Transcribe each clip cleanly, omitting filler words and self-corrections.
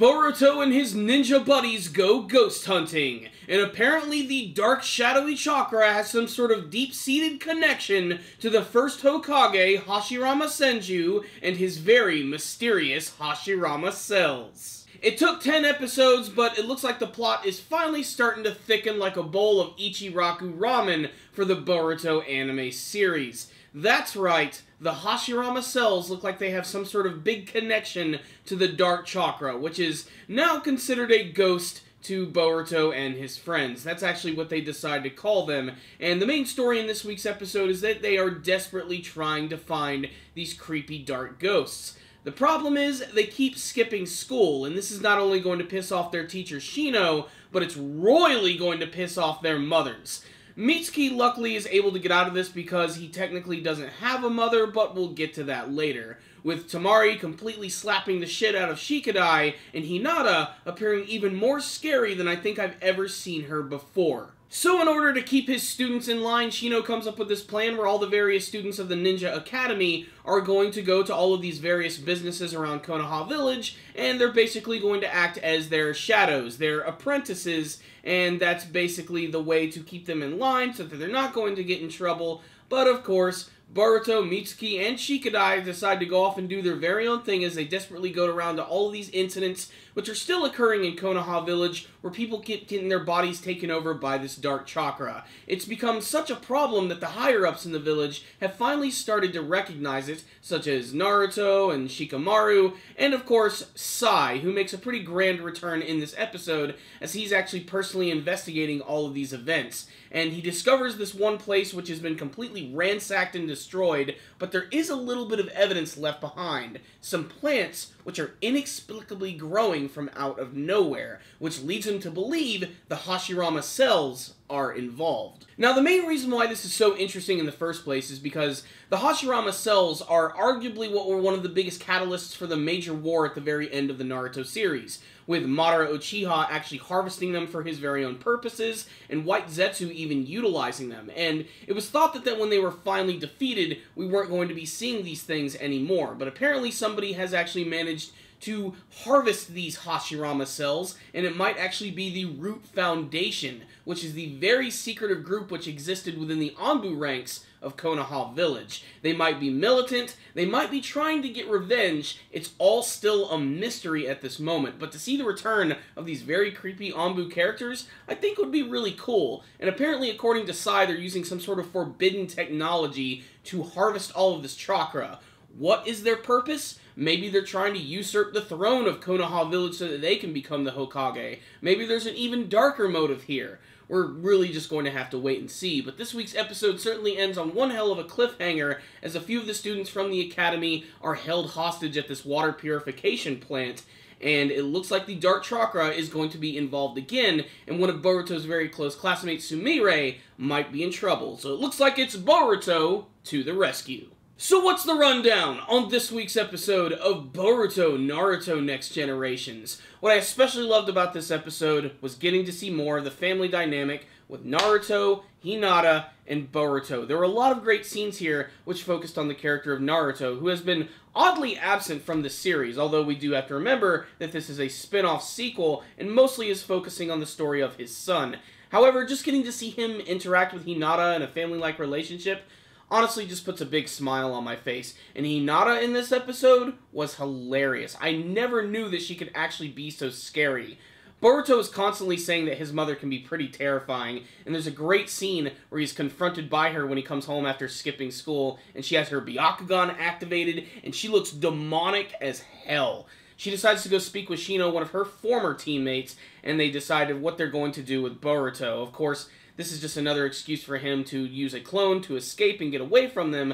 Boruto and his ninja buddies go ghost hunting, and apparently the dark shadowy chakra has some sort of deep-seated connection to the first Hokage, Hashirama Senju, and his very mysterious Hashirama cells. It took 10 episodes, but it looks like the plot is finally starting to thicken like a bowl of Ichiraku ramen for the Boruto anime series. That's right, the Hashirama cells look like they have some sort of big connection to the dark chakra, which is now considered a ghost to Boruto and his friends. That's actually what they decide to call them, and the main story in this week's episode is that they are desperately trying to find these creepy dark ghosts. The problem is, they keep skipping school, and this is not only going to piss off their teacher Shino, but it's royally going to piss off their mothers. Mitsuki luckily is able to get out of this because he technically doesn't have a mother, but we'll get to that later. With Tamari completely slapping the shit out of Shikadai, and Hinata appearing even more scary than I think I've ever seen her before. So in order to keep his students in line, Shino comes up with this plan where all the various students of the Ninja Academy are going to go to all of these various businesses around Konoha Village, and they're basically going to act as their shadows, their apprentices, and that's basically the way to keep them in line so that they're not going to get in trouble. But of course, Boruto, Mitsuki, and Shikadai decide to go off and do their very own thing as they desperately go around to all of these incidents which are still occurring in Konoha Village where people keep getting their bodies taken over by this dark chakra. It's become such a problem that the higher-ups in the village have finally started to recognize it, such as Naruto and Shikamaru, and of course Sai, who makes a pretty grand return in this episode as he's actually personally investigating all of these events. And he discovers this one place which has been completely ransacked and destroyed, but there is a little bit of evidence left behind. Some plants which are inexplicably growing from out of nowhere, which leads him to believe the Hashirama cells are involved. Now, the main reason why this is so interesting in the first place is because the Hashirama cells are arguably what were one of the biggest catalysts for the major war at the very end of the Naruto series, with Madara Uchiha actually harvesting them for his very own purposes, and White Zetsu even utilizing them. And it was thought that when they were finally defeated, we weren't going to be seeing these things anymore, but apparently somebody has actually managed to harvest these Hashirama cells, and it might actually be the Root Foundation, which is the very secretive group which existed within the Anbu ranks of Konoha Village. They might be militant, they might be trying to get revenge, it's all still a mystery at this moment, but to see the return of these very creepy Anbu characters, I think would be really cool, and apparently according to Sai, they're using some sort of forbidden technology to harvest all of this chakra. What is their purpose? Maybe they're trying to usurp the throne of Konoha Village so that they can become the Hokage. Maybe there's an even darker motive here. We're really just going to have to wait and see, but this week's episode certainly ends on one hell of a cliffhanger as a few of the students from the academy are held hostage at this water purification plant, and it looks like the Dark Chakra is going to be involved again, and one of Boruto's very close classmates, Sumire, might be in trouble. So it looks like it's Boruto to the rescue. So what's the rundown on this week's episode of Boruto Naruto Next Generations? What I especially loved about this episode was getting to see more of the family dynamic with Naruto, Hinata, and Boruto. There were a lot of great scenes here which focused on the character of Naruto, who has been oddly absent from the series, although we do have to remember that this is a spin-off sequel and mostly is focusing on the story of his son. However, just getting to see him interact with Hinata in a family-like relationship honestly just puts a big smile on my face, and Hinata in this episode was hilarious. I never knew that she could actually be so scary. Boruto is constantly saying that his mother can be pretty terrifying, and there's a great scene where he's confronted by her when he comes home after skipping school, and she has her Byakugan activated, and she looks demonic as hell. She decides to go speak with Shino, one of her former teammates, and they decided what they're going to do with Boruto. Of course, this is just another excuse for him to use a clone to escape and get away from them,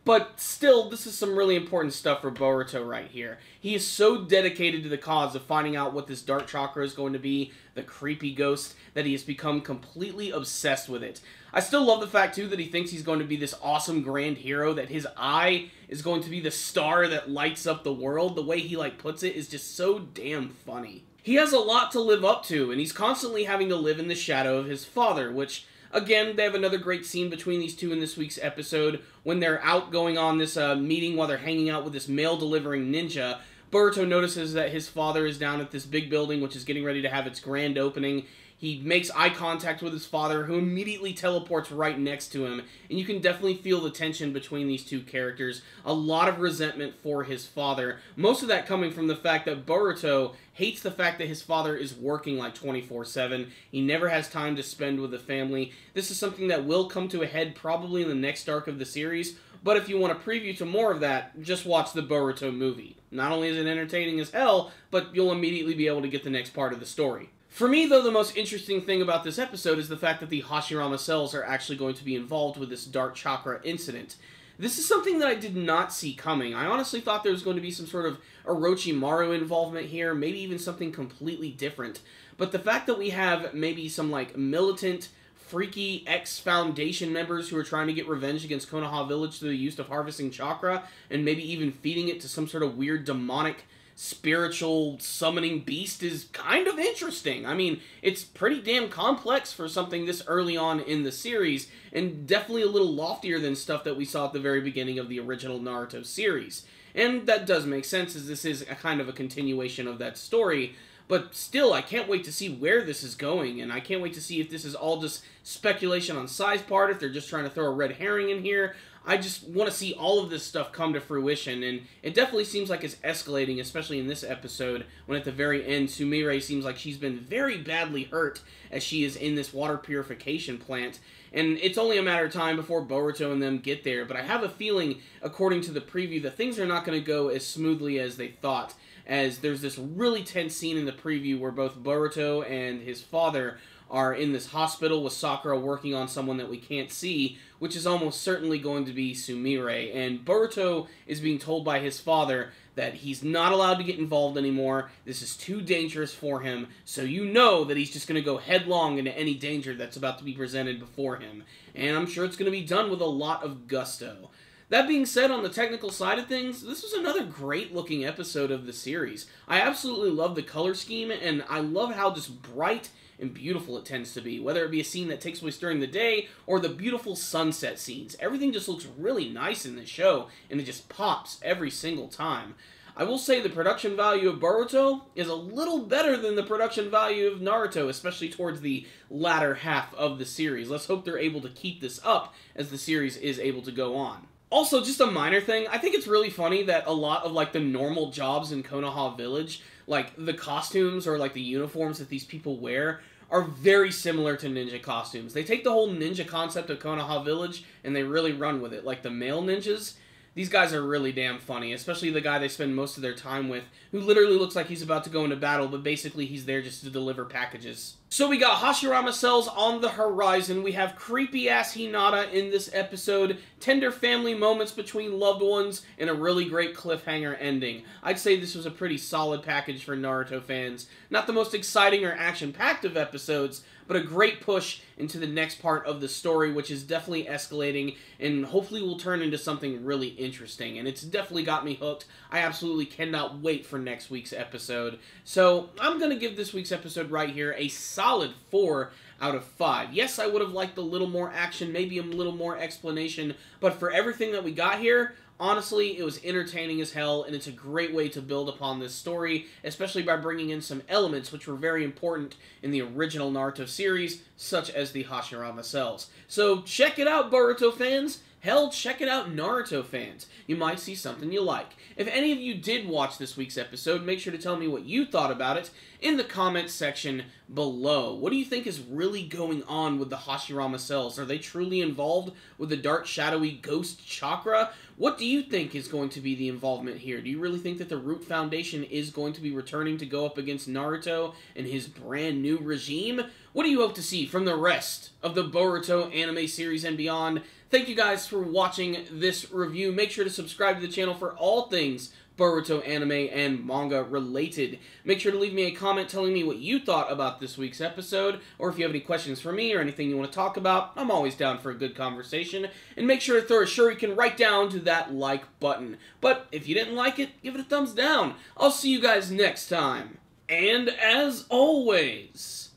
but still, this is some really important stuff for Boruto right here. He is so dedicated to the cause of finding out what this dark chakra is going to be, the creepy ghost, that he has become completely obsessed with it. I still love the fact, too, that he thinks he's going to be this awesome grand hero, that his eye is going to be the star that lights up the world. The way he, puts it is just so damn funny. He has a lot to live up to, and he's constantly having to live in the shadow of his father, which, again, they have another great scene between these two in this week's episode when they're out going on this meeting while they're hanging out with this mail-delivering ninja. Boruto notices that his father is down at this big building, which is getting ready to have its grand opening. He makes eye contact with his father, who immediately teleports right next to him, and you can definitely feel the tension between these two characters. A lot of resentment for his father, most of that coming from the fact that Boruto hates the fact that his father is working like 24/7. He never has time to spend with the family. This is something that will come to a head probably in the next arc of the series, but if you want a preview to more of that, just watch the Boruto movie. Not only is it entertaining as hell, but you'll immediately be able to get the next part of the story. For me, though, the most interesting thing about this episode is the fact that the Hashirama cells are actually going to be involved with this dark chakra incident. This is something that I did not see coming. I honestly thought there was going to be some sort of Orochimaru involvement here, maybe even something completely different. But the fact that we have maybe some, like, militant, freaky ex-Foundation members who are trying to get revenge against Konoha Village through the use of harvesting chakra, and maybe even feeding it to some sort of weird demonic spiritual summoning beast is kind of interesting. I mean, it's pretty damn complex for something this early on in the series, and definitely a little loftier than stuff that we saw at the very beginning of the original Naruto series. And that does make sense, as this is a kind of a continuation of that story. But still, I can't wait to see where this is going, and I can't wait to see if this is all just speculation on Sai's part, if they're just trying to throw a red herring in here. I just want to see all of this stuff come to fruition, and it definitely seems like it's escalating, especially in this episode, when at the very end, Sumire seems like she's been very badly hurt as she is in this water purification plant, and it's only a matter of time before Boruto and them get there, but I have a feeling, according to the preview, that things are not going to go as smoothly as they thought, as there's this really tense scene in the preview where both Boruto and his father are in this hospital with Sakura working on someone that we can't see, which is almost certainly going to be Sumire, and Boruto is being told by his father that he's not allowed to get involved anymore, this is too dangerous for him, so you know that he's just going to go headlong into any danger that's about to be presented before him, and I'm sure it's going to be done with a lot of gusto. That being said, on the technical side of things, this was another great-looking episode of the series. I absolutely love the color scheme, and I love how just bright and beautiful it tends to be, whether it be a scene that takes place during the day or the beautiful sunset scenes. Everything just looks really nice in this show, and it just pops every single time. I will say the production value of Boruto is a little better than the production value of Naruto, especially towards the latter half of the series. Let's hope they're able to keep this up as the series is able to go on. Also, just a minor thing, I think it's really funny that a lot of, like, the normal jobs in Konoha Village, like, the costumes or, like, the uniforms that these people wear are very similar to ninja costumes. They take the whole ninja concept of Konoha Village and they really run with it. Like the male ninjas, these guys are really damn funny, especially the guy they spend most of their time with, who literally looks like he's about to go into battle, but basically he's there just to deliver packages. So we got Hashirama cells on the horizon, we have creepy-ass Hinata in this episode, tender family moments between loved ones, and a really great cliffhanger ending. I'd say this was a pretty solid package for Naruto fans. Not the most exciting or action-packed of episodes, but a great push into the next part of the story, which is definitely escalating, and hopefully will turn into something really interesting. And it's definitely got me hooked. I absolutely cannot wait for next week's episode. So, I'm going to give this week's episode right here a solid 4 out of 5. Yes, I would have liked a little more action, maybe a little more explanation, but for everything that we got here, honestly, it was entertaining as hell, and it's a great way to build upon this story, especially by bringing in some elements which were very important in the original Naruto series, such as the Hashirama cells. So, check it out, Boruto fans! Hell, check it out, Naruto fans. You might see something you like. If any of you did watch this week's episode, make sure to tell me what you thought about it in the comments section below. What do you think is really going on with the Hashirama cells? Are they truly involved with the dark, shadowy ghost chakra? What do you think is going to be the involvement here? Do you really think that the Root Foundation is going to be returning to go up against Naruto and his brand new regime? What do you hope to see from the rest of the Boruto anime series and beyond? Thank you guys for watching this review. Make sure to subscribe to the channel for all things Boruto anime and manga related. Make sure to leave me a comment telling me what you thought about this week's episode, or if you have any questions for me or anything you want to talk about, I'm always down for a good conversation. And make sure to throw a shuriken right down to that like button. But if you didn't like it, give it a thumbs down. I'll see you guys next time. And as always,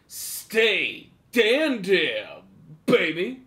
stay damn, baby.